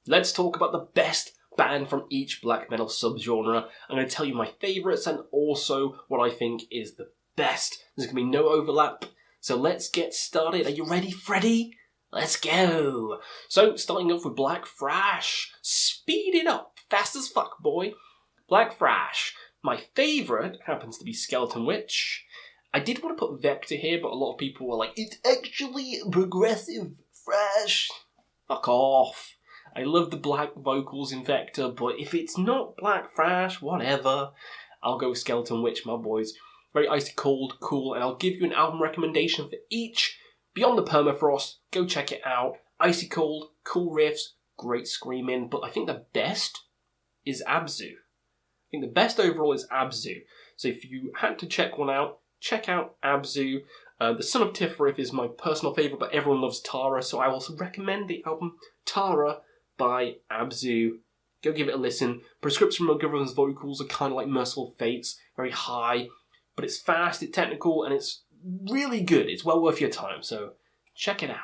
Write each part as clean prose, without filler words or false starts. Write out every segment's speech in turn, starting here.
Let's talk about the best band from each black metal subgenre. I'm going to tell you my favourites and also what I think is the best. There's going to be no overlap. So let's get started. Are you ready, Freddy? Let's go. So, starting off with Black Thrash. Speed it up. Fast as fuck, boy. Black Thrash. My favourite happens to be skeletonwitch. I did want to put Vector here, but a lot of people were like, it's actually progressive thrash. Fuck off. I love the black vocals in Vector, but if it's not Black Thrash, whatever. I'll go skeletonwitch, my boys. Very icy cold, cool, and I'll give you an album recommendation for each. Beyond the Permafrost, go check it out. Icy cold, cool riffs, great screaming, but I think the best is absu. I think the best overall is absu. So if you had to check one out, check out absu. The Son of Tifrith is my personal favourite, but everyone loves Tara, so I will recommend the album Tara by absu. Go give it a listen. Prescription McGovern's vocals are kind of like Merciful Fates, very high, but it's fast, it's technical, and it's really good. It's well worth your time, so check it out.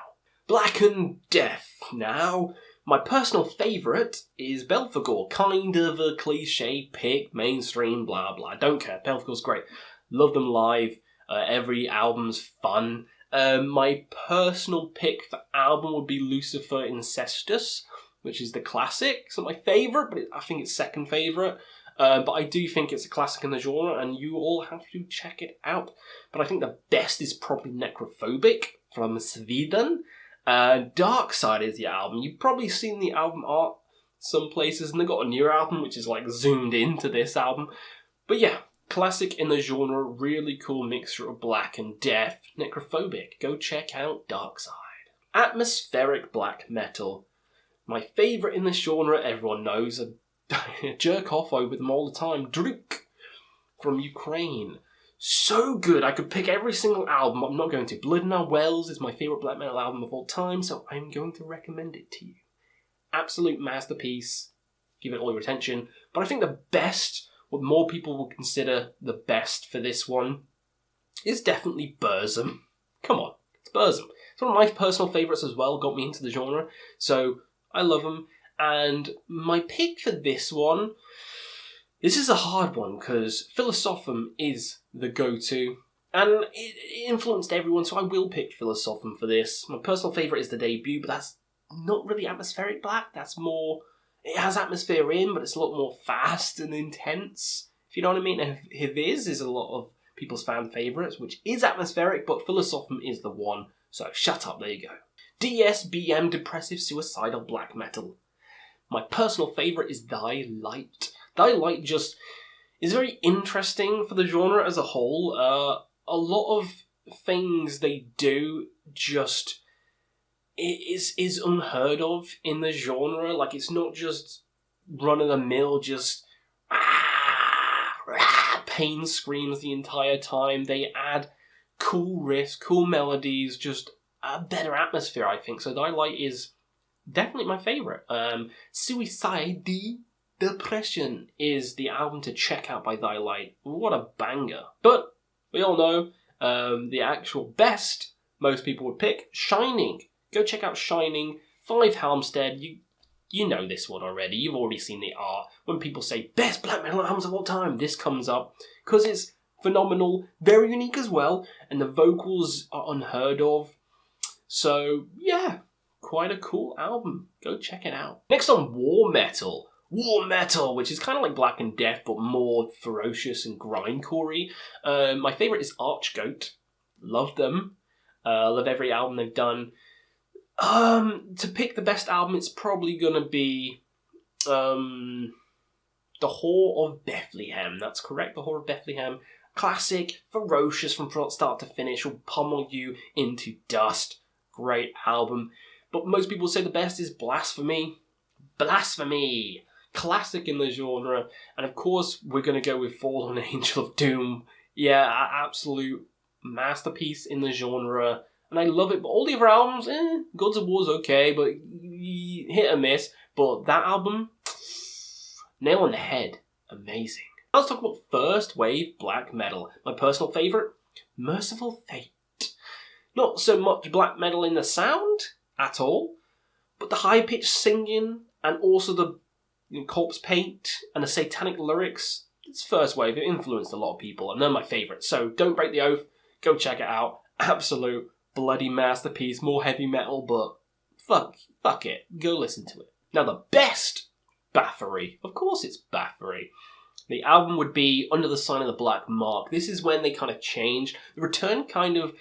Blackened Death. Now, my personal favourite is belphegor. Kind of a cliche pick, mainstream, blah blah. Don't care. Belphegor's great. Love them live. Every album's fun. My personal pick for album would be Lucifer Incestus, which is the classic. It's not my favourite, but I think it's second favourite. But I do think it's a classic in the genre, and you all have to check it out. But I think the best is probably Necrophobic from Sweden. Darkside is the album. You've probably seen the album art some places, and they've got a new album which is like zoomed into this album. But yeah, classic in the genre, really cool mixture of black and death. Necrophobic. Go check out Darkside. Atmospheric black metal. My favourite in this genre, everyone knows. I jerk off over them all the time. Drudkh from Ukraine. So good. I could pick every single album. I'm not going to. Blood in Our Wells is my favourite black metal album of all time, so I'm going to recommend it to you. Absolute masterpiece. Give it all your attention. But I think the best, what more people will consider the best for this one, is definitely Burzum. Come on. It's Burzum. It's one of my personal favourites as well. Got me into the genre. So I love them. And my pick for this one, this is a hard one because Philosophum is the go-to, and it influenced everyone, so I will pick Philosophum for this. My personal favourite is the debut, but that's not really atmospheric black. That's more, it has atmosphere in, but it's a lot more fast and intense, if you know what I mean. And Hiviz is a lot of people's fan favourites, which is atmospheric, but Philosophum is the one. So shut up, there you go. DSBM, depressive suicidal black metal. My personal favourite is Thy Light. Thy Light just is very interesting for the genre as a whole. A lot of things they do just is unheard of in the genre. Like, it's not just run-of-the-mill, just pain screams the entire time. They add cool riffs, cool melodies, just a better atmosphere, I think. So Thy Light is definitely my favourite. Suicide Depression is the album to check out by Thy Light. What a banger. But we all know the actual best most people would pick, Shining. Go check out Shining. 5 Halmstead. You know this one already. You've already seen the art. When people say best black metal albums of all time, this comes up because it's phenomenal, very unique as well, and the vocals are unheard of. So yeah, quite a cool album. Go check it out. Next on War Metal. War Metal, which is kind of like Black and Death, but more ferocious and grindcore-y. My favourite is Archgoat. Love them. Love every album they've done. To pick the best album, it's probably going to be The Whore of Bethlehem. That's correct, The Whore of Bethlehem. Classic, ferocious from start to finish, will pummel you into dust. Great album. But most people say the best is Blasphemy. Blasphemy! Classic in the genre. And of course, we're going to go with Fallen Angel of Doom. Yeah, absolute masterpiece in the genre. And I love it. But all the other albums, Gods of War's okay, but hit or miss. But that album, nail on the head. Amazing. Let's talk about first wave black metal. My personal favourite, Mercyful Fate. Not so much black metal in the sound at all, but the high-pitched singing and also the corpse paint and the satanic lyrics. It's first wave. It influenced a lot of people, and they're my favourites. So Don't Break the Oath. Go check it out. Absolute bloody masterpiece. More heavy metal, but fuck it. Go listen to it. Now the best bathory. Of course it's bathory. The album would be Under the Sign of the Black Mark. This is when they kind of changed. The Return kind of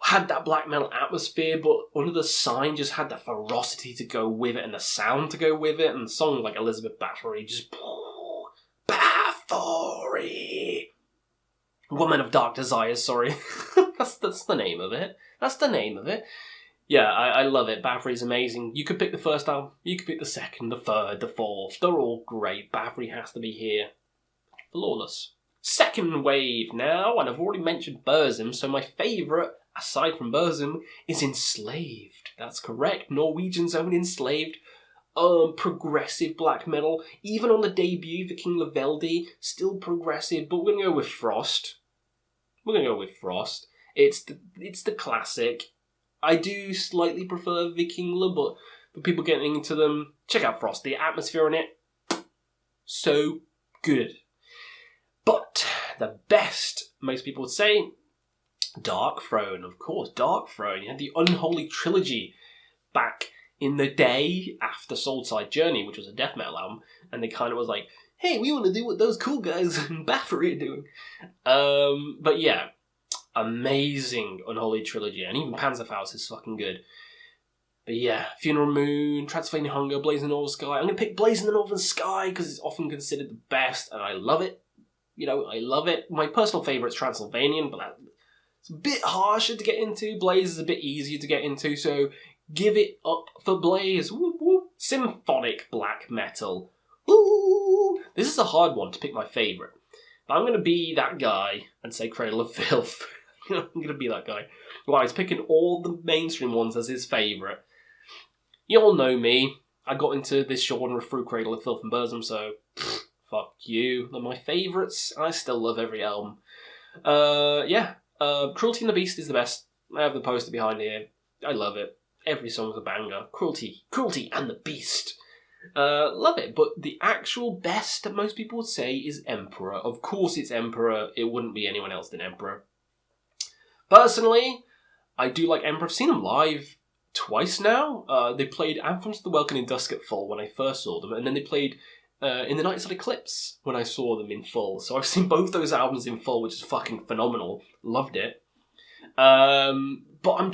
had that black metal atmosphere, but Under the Sign just had the ferocity to go with it and the sound to go with it. And songs like Elizabeth Bathory just... Bathory! Woman of Dark Desires, sorry. that's the name of it. That's the name of it. Yeah, I love it. Bathory's amazing. You could pick the first album, you could pick the second, the third, the fourth. They're all great. Bathory has to be here. Flawless. Second wave now, and I've already mentioned burzum, so my favourite, aside from burzum, is Enslaved. That's correct. Norwegian's own Enslaved. Progressive black metal. Even on the debut, the King Lavelde, still progressive, but we're going to go with Frost. It's the classic. I do slightly prefer Vikingla, but for people getting into them, check out Frost. The atmosphere in it, so good. But the best, most people would say, Darkthrone, of course. Darkthrone. You had the Unholy Trilogy back in the day after Soulside Journey, which was a death metal album, and they kind of was like, hey, we want to do what those cool guys in Bathory are doing. But yeah. Amazing Unholy Trilogy, and even Panzerfaust is fucking good. But yeah, Funeral Moon, Transylvanian Hunger, Blazing Northern Sky. I'm going to pick Blazing the Northern Sky because it's often considered the best, and I love it. I love it. My personal favourite is Transylvanian, but it's a bit harsher to get into. Blaze is a bit easier to get into, so give it up for Blaze. Woo, woo. Symphonic black metal. Woo. This is a hard one to pick my favourite. But I'm going to be that guy and say Cradle of Filth. I'm going to be that guy. Well, he's picking all the mainstream ones as his favourite. You all know me. I got into this genre through Cradle of Filth and burzum, so fuck you. They're my favourites. I still love every album. Cruelty and the Beast is the best. I have the poster behind here. I love it. Every song's a banger. Cruelty and the Beast. Love it, but the actual best that most people would say is Emperor. Of course it's Emperor. It wouldn't be anyone else than Emperor. Personally, I do like Emperor. I've seen them live twice now. They played Anthems to the Welkin in Dusk at Full when I first saw them, and then they played in the Nights at Eclipse when I saw them in full. So I've seen both those albums in full, which is fucking phenomenal. Loved it. But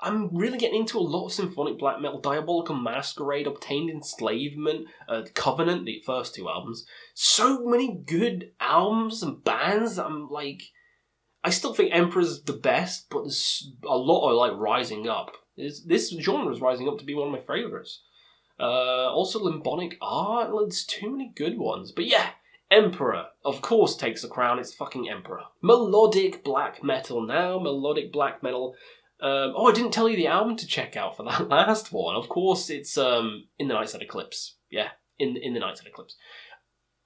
I'm really getting into a lot of symphonic black metal. Diabolical Masquerade, Obtained Enslavement, Covenant, the first two albums. So many good albums and bands that I'm like... I still think Emperor's the best, but there's a lot are like rising up. This genre is rising up to be one of my favourites. Also Limbonic Art, there's too many good ones. But yeah, Emperor, of course, takes the crown. It's fucking Emperor. Melodic black metal now. Melodic black metal. I didn't tell you the album to check out for that last one. Of course, it's In the Nights at Eclipse. Yeah, in the Nights at Eclipse.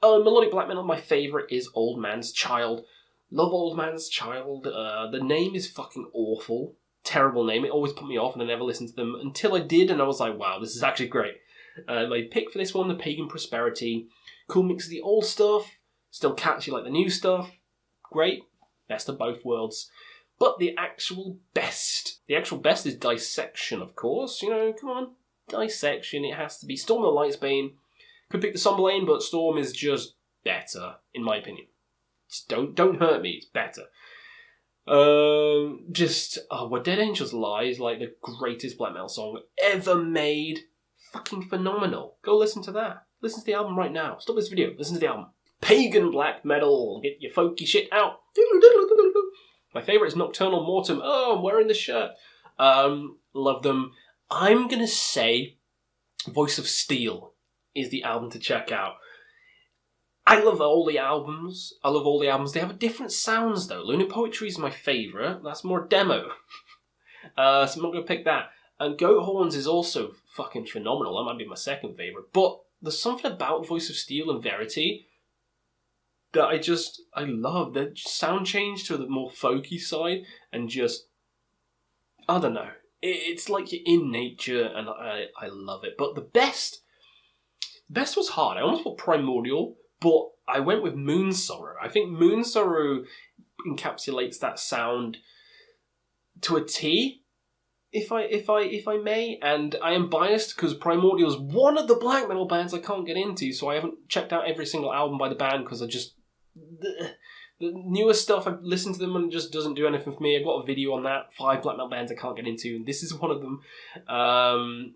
Melodic black metal, my favourite is Old Man's Child. Love Old Man's Child. The name is fucking awful. Terrible name. It always put me off and I never listened to them until I did, and I was like, wow, this is actually great. My pick for this one, the Pagan Prosperity. Cool mix of the old stuff, still catchy like the new stuff. Great. Best of both worlds. But the actual best is Dissection, of course. Come on. Dissection, it has to be. Storm of Lightsbane. Could pick the Somberlane, but Storm is just better, in my opinion. Just don't hurt me, it's better. Where Dead Angels Lie is like the greatest black metal song ever made. Fucking phenomenal. Go listen to that. Listen to the album right now. Stop this video. Listen to the album. Pagan black metal. Get your folky shit out. My favourite is Nocturnal Mortum. Oh, I'm wearing the shirt. Love them. I'm going to say Voice of Steel is the album to check out. I love all the albums. They have different sounds, though. Lunar Poetry is my favourite. That's more demo. So I'm not going to pick that. And Goat Horns is also fucking phenomenal. That might be my second favourite. But there's something about Voice of Steel and Verity that I love. The sound change to the more folky side and just... I don't know. It's like you're in nature, and I love it. But the best was hard. I almost put primordial, but I went with moonsorrow. I think moonsorrow encapsulates that sound to a T, if I may, and I am biased because Primordial is one of the black metal bands I can't get into, so I haven't checked out every single album by the band because the newer stuff, I've listened to them and it just doesn't do anything for me. I've got a video on that, 5 black metal bands I can't get into, and this is one of them.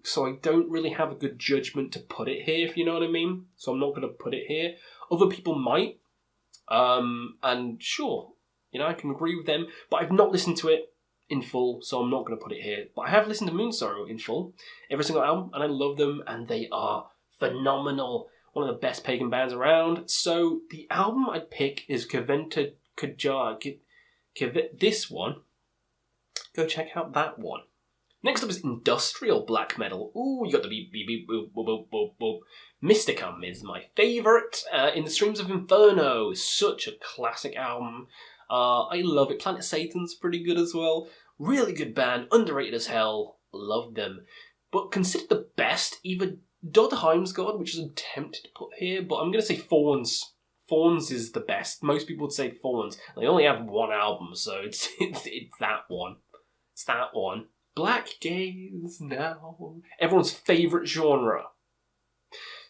So I don't really have a good judgment to put it here, if you know what I mean. So I'm not going to put it here. Other people might, and sure, I can agree with them, but I've not listened to it in full, so I'm not going to put it here. But I have listened to Moonsorrow in full, every single album, and I love them, and they are phenomenal. One of the best pagan bands around. So the album I'd pick is Kaventa Kajar. This one. Go check out that one. Next up is industrial black metal. Ooh, you got the Mysticum is my favourite. In the Streams of Inferno is such a classic album. I love it. Planet Satan's pretty good as well. Really good band, underrated as hell. Love them. But considered the best, either Avant-garde, which is tempted to put here, but I'm going to say Thorns. Thorns is the best. Most people would say Thorns. They only have one album, so it's that one. It's that one. Blackgaze now. Everyone's favourite genre.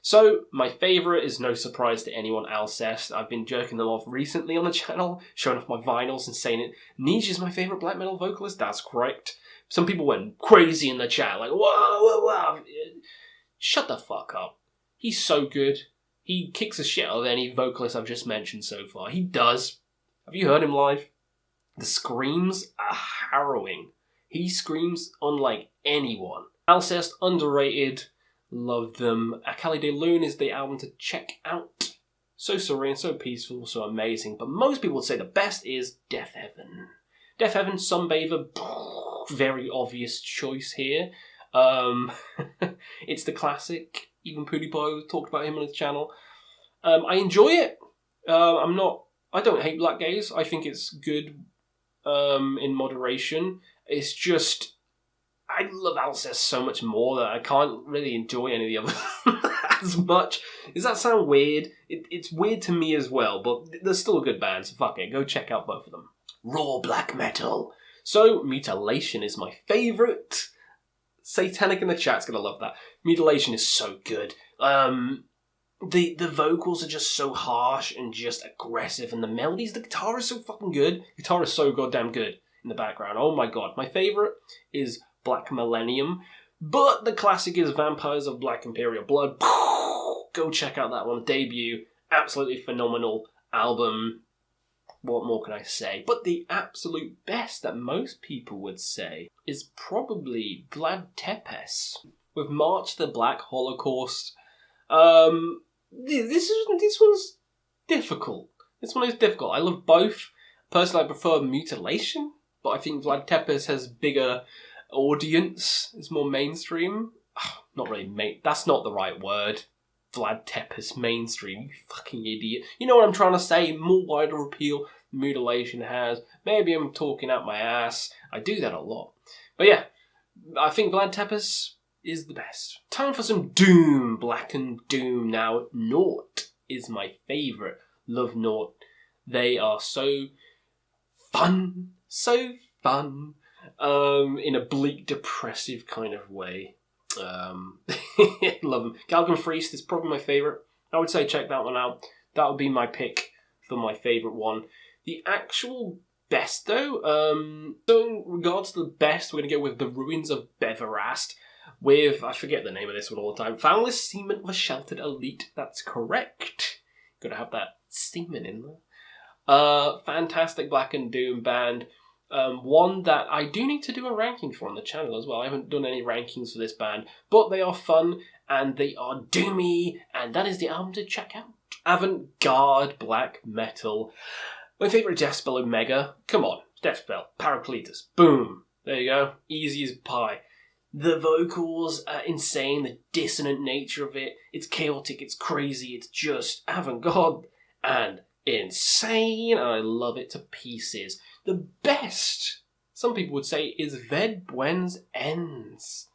So, my favourite is no surprise to anyone, Alcest. I've been jerking them off recently on the channel, showing off my vinyls and saying it. Niche is my favourite black metal vocalist, that's correct. Some people went crazy in the chat, like, whoa. Shut the fuck up. He's so good. He kicks the shit out of any vocalist I've just mentioned so far. He does. Have you heard him live? The screams are harrowing. He screams unlike anyone. Alcest, underrated. Love them. Akali de Lune is the album to check out. So serene, so peaceful, so amazing. But most people would say the best is deafheaven. Deafheaven, Sunbather, very obvious choice here. It's the classic. Even PewDiePie talked about him on his channel. I enjoy it. I don't hate Blackgaze. I think it's good in moderation. It's just, I love Alcest so much more that I can't really enjoy any of the others as much. Does that sound weird? It's weird to me as well, but they're still a good band, so fuck it. Go check out both of them. Raw black metal. So, Mutilation is my favourite. Satanic in the chat's gonna love that. Mutilation is so good. The vocals are just so harsh and just aggressive, and the melodies, the guitar is so fucking good. The guitar is so goddamn good in the background. Oh my god. My favourite is Black Millennium, but the classic is Vampires of Black Imperial Blood. Go check out that one. Debut. Absolutely phenomenal album. What more can I say? But the absolute best that most people would say is probably Vlad Tepes with March the Black Holocaust. This one's difficult. This one is difficult. I love both. Personally, I prefer Mutilation, but I think Vlad Tepes has bigger audience. It's more mainstream. Not really that's not the right word. Vlad Tepes mainstream, you fucking idiot. You know what I'm trying to say? More wider appeal than Mutilation has. Maybe I'm talking out my ass. I do that a lot. But yeah, I think Vlad Tepes is the best. Time for some Doom. Blackened Doom now. Naught is my favourite. Love Naught. They are so fun. So fun. In a bleak, depressive kind of way. Love them. Galgan Freest is probably my favourite. I would say check that one out. That would be my pick for my favourite one. The actual best though, so in regards to the best, we're going to go with The Ruins of Beverast with, I forget the name of this one all the time, Foundless Seaman of a Sheltered Elite. That's correct. Gotta have that seaman in there. Fantastic Blackened Doom band. One that I do need to do a ranking for on the channel as well. I haven't done any rankings for this band, but they are fun and they are doomy, and that is the album to check out. Avant-garde black metal. My favourite Deathspell Omega. Come on, Deathspell, Paracletus, boom. There you go, easy as pie. The vocals are insane, the dissonant nature of it. It's chaotic, it's crazy, it's just avant-garde and insane, and I love it to pieces. The best some people would say is Ved Buens Ende. Is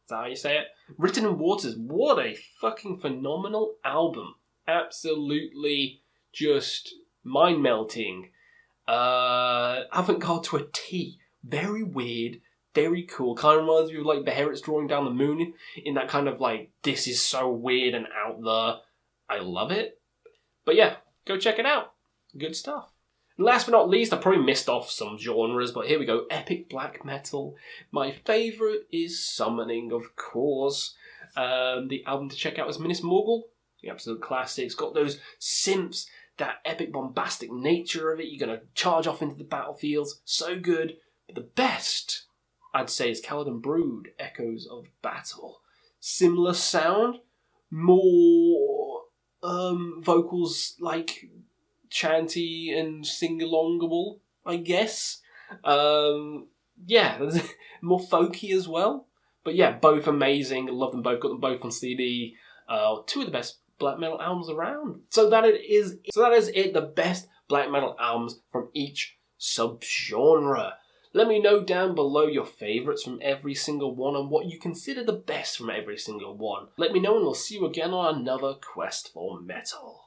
that how you say it? Written in Waters. What a fucking phenomenal album. Absolutely just mind-melting. Avant-garde to a T. Very weird, very cool. Kind of reminds me of like the Herits drawing down the moon in that kind of like, this is so weird and out there. I love it. But yeah, go check it out. Good stuff. And last but not least, I probably missed off some genres, but here we go. Epic black metal. My favourite is Summoning, of course. The album to check out is Minas Morgul. The absolute classic. It's got those synths, that epic bombastic nature of it. You're going to charge off into the battlefields. So good. But the best, I'd say, is Caladan Brood, Echoes of Battle. Similar sound. More vocals like chanty and sing-alongable, I guess. Yeah, more folky as well. But yeah, both amazing. Love them both. Got them both on CD. Two of the best black metal albums around. So that is it. The best black metal albums from each subgenre. Let me know down below your favourites from every single one and what you consider the best from every single one. Let me know and we'll see you again on another quest for metal.